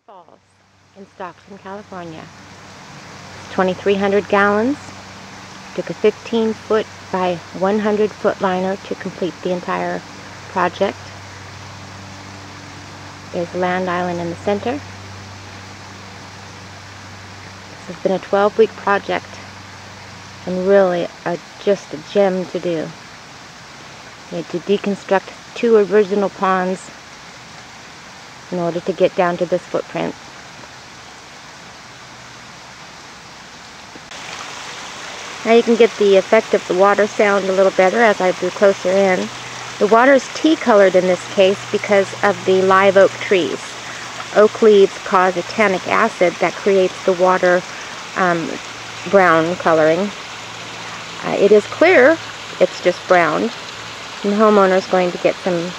Falls in Stockton, California. It's 2,300 gallons. Took a 15-foot by 100-foot liner to complete the entire project. There's a land island in the center. This has been a 12-week project and really just a gem to do. We had to deconstruct 2 original ponds in order to get down to this footprint. Now you can get the effect of the water sound a little better as I drew closer in. The water is tea-colored in this case because of the live oak trees. Oak leaves cause a tannic acid that creates the water brown coloring. It is clear, it's just brown. And the homeowner is going to get some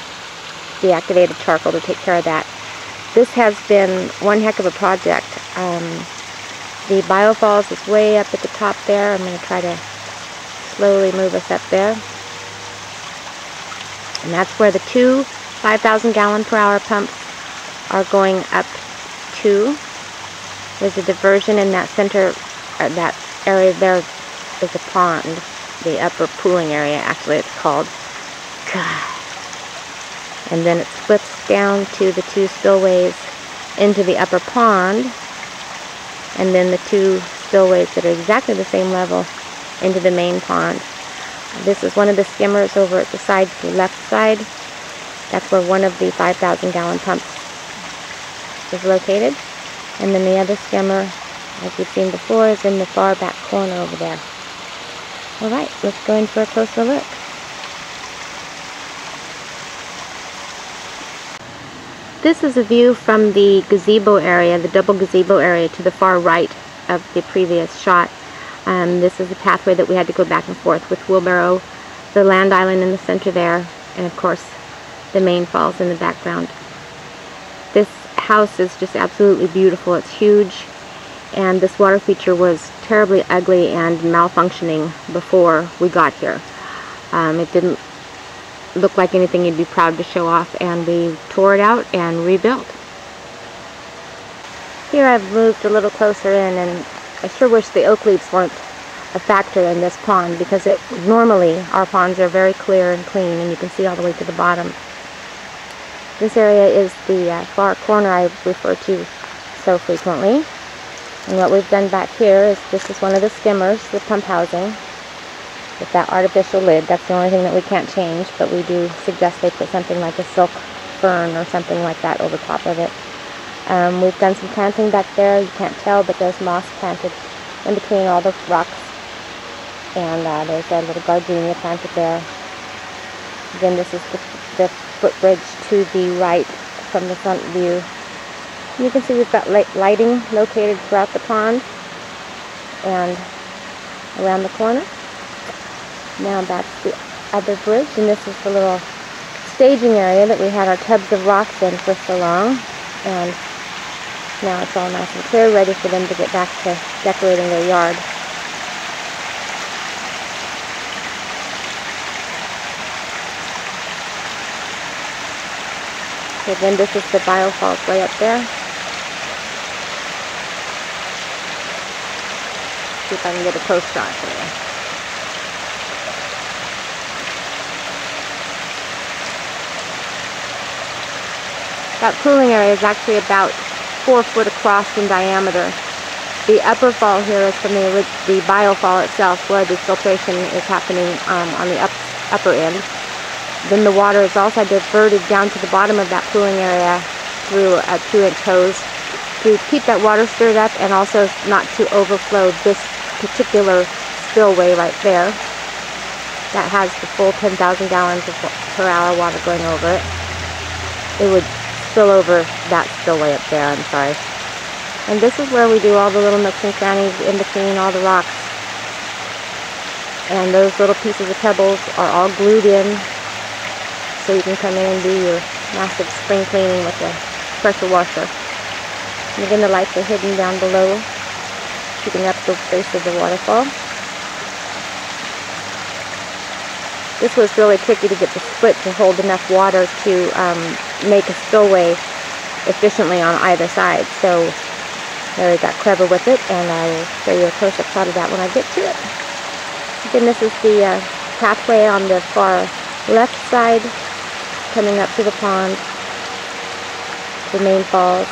deactivated charcoal to take care of that. This has been one heck of a project. The Falls is way up at the top there. I'm going to try to slowly move us up there. And that's where the 2 5,000 gallon per hour pumps are going up to. There's a diversion in that center, that area there is a pond, the upper pooling area actually it's called. God. And then it splits down to the 2 spillways into the upper pond, and then the 2 spillways that are exactly the same level into the main pond. This is one of the skimmers over at the side, the left side. That's where one of the 5,000 gallon pumps is located. And then the other skimmer, as we've seen before, is in the far back corner over there. Alright, let's go in for a closer look. This is a view from the gazebo area, the double gazebo area to the far right of the previous shot. This is the pathway that we had to go back and forth with wheelbarrow, the land island in the center there, and of course the main falls in the background. This house is just absolutely beautiful. It's huge, and this water feature was terribly ugly and malfunctioning before we got here. It didn't look like anything you'd be proud to show off, and we tore it out and rebuilt. Here I've moved a little closer in, and I sure wish the oak leaves weren't a factor in this pond, because normally our ponds are very clear and clean and you can see all the way to the bottom. This area is the far corner I refer to so frequently, and what we've done back here is this is one of the skimmers, the pump housing, with that artificial lid. That's the only thing that we can't change, but we do suggest they put something like a silk fern or something like that over top of it. We've done some planting back there. You can't tell, but there's moss planted in between all the rocks, and there's a little gardenia planted there. Again, this is the footbridge to the right from the front view. And you can see we've got lighting located throughout the pond and around the corner. Now that's the other bridge, and this is the little staging area that we had our tubs of rocks in for so long, and now it's all nice and clear, ready for them to get back to decorating their yard. Okay, then this is the Falls way up there. See if I can get a close shot for you. That pooling area is actually about 4 foot across in diameter. The upper fall here is from the biofall itself, where the filtration is happening on the upper end. Then the water is also diverted down to the bottom of that pooling area through a 2-inch hose to keep that water stirred up and also not to overflow this particular spillway right there. That has the full 10,000 gallons per hour water going over it. It would spill over that spillway up there, I'm sorry. And this is where we do all the little nooks and crannies in between all the rocks. And those little pieces of pebbles are all glued in, so you can come in and do your massive spring cleaning with a pressure washer. And again, the lights are hidden down below, shooting up the face of the waterfall. This was really tricky to get the split to hold enough water to make a spillway efficiently on either side. So Larry got clever with it, and I will show you a close-up shot of that when I get to it. Again, this is the pathway on the far left side, coming up to the pond, the main falls.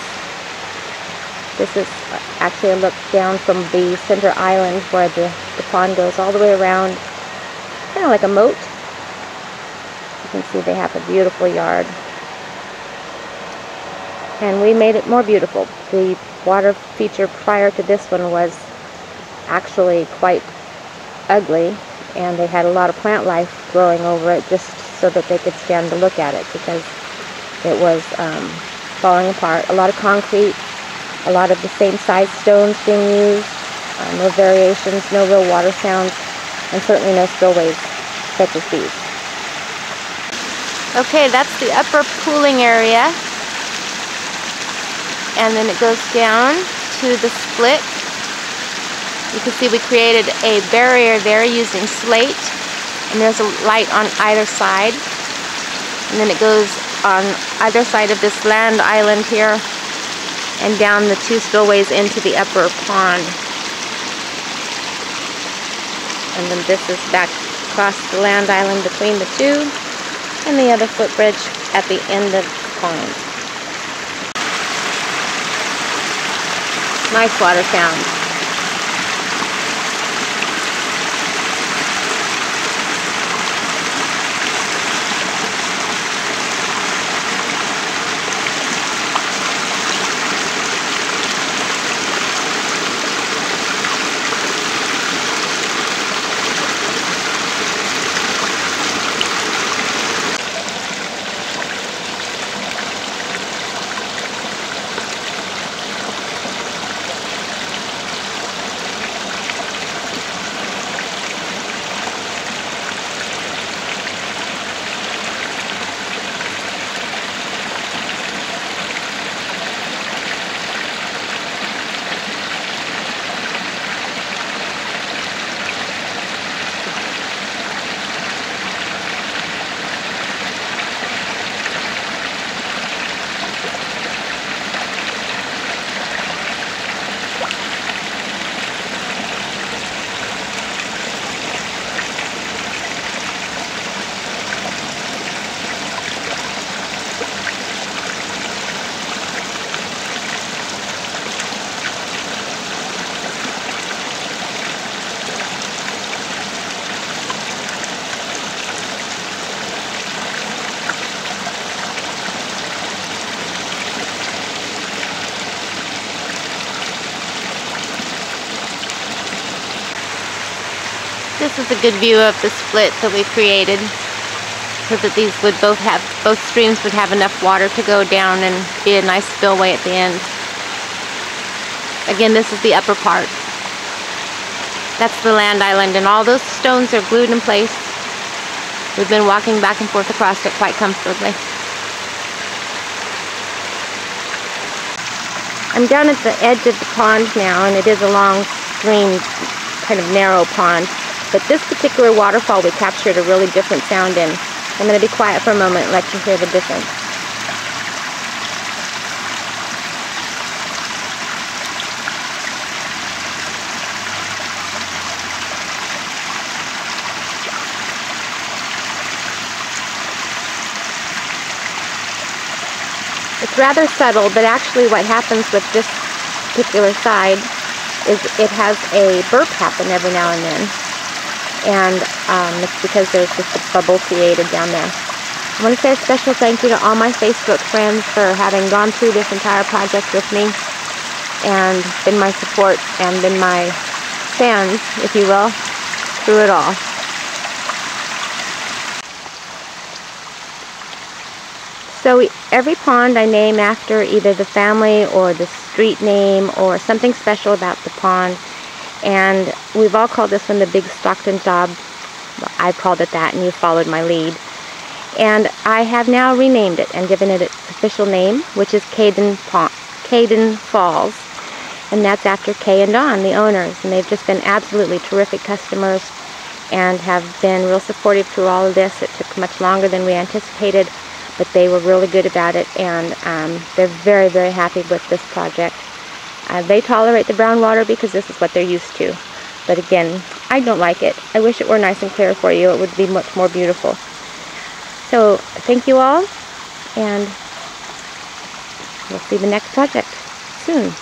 This is actually a look down from the center island where the pond goes all the way around, kind of like a moat. You can see they have a beautiful yard. And we made it more beautiful. The water feature prior to this one was actually quite ugly, and they had a lot of plant life growing over it just so that they could stand to look at it, because it was falling apart. A lot of concrete, a lot of the same size stones being used, no variations, no real water sounds, and certainly no spillways such as these. Okay, that's the upper pooling area, and then it goes down to the split. You can see we created a barrier there using slate, and there's a light on either side, and then it goes on either side of this land island here and down the two spillways into the upper pond. And then this is back across the land island between the two, and the other footbridge at the end of the pond. Nice water sound. This is a good view of the split that we created, so that these would both streams would have enough water to go down and be a nice spillway at the end. Again, this is the upper part. That's the land island, and all those stones are glued in place. We've been walking back and forth across it quite comfortably. I'm down at the edge of the pond now, and it is a long stream, kind of narrow pond. But this particular waterfall we captured a really different sound in. I'm going to be quiet for a moment and let you hear the difference. It's rather subtle, but actually what happens with this particular side is it has a burp happen every now and then. And it's because there's just a bubble created down there. I want to say a special thank you to all my Facebook friends for having gone through this entire project with me and been my support and been my fans, if you will, through it all. So every pond I name after either the family or the street name or something special about the pond. And we've all called this one the Big Stockton Job. Well, I've called it that, and you followed my lead. And I have now renamed it and given it its official name, which is Kaydon Falls. And that's after Kay and Dawn, the owners. And they've just been absolutely terrific customers and have been real supportive through all of this. It took much longer than we anticipated, but they were really good about it, and they're very, very happy with this project. They tolerate the brown water because this is what they're used to. But again, I don't like it. I wish it were nice and clear for you. It would be much more beautiful. So thank you all, and we'll see the next project soon.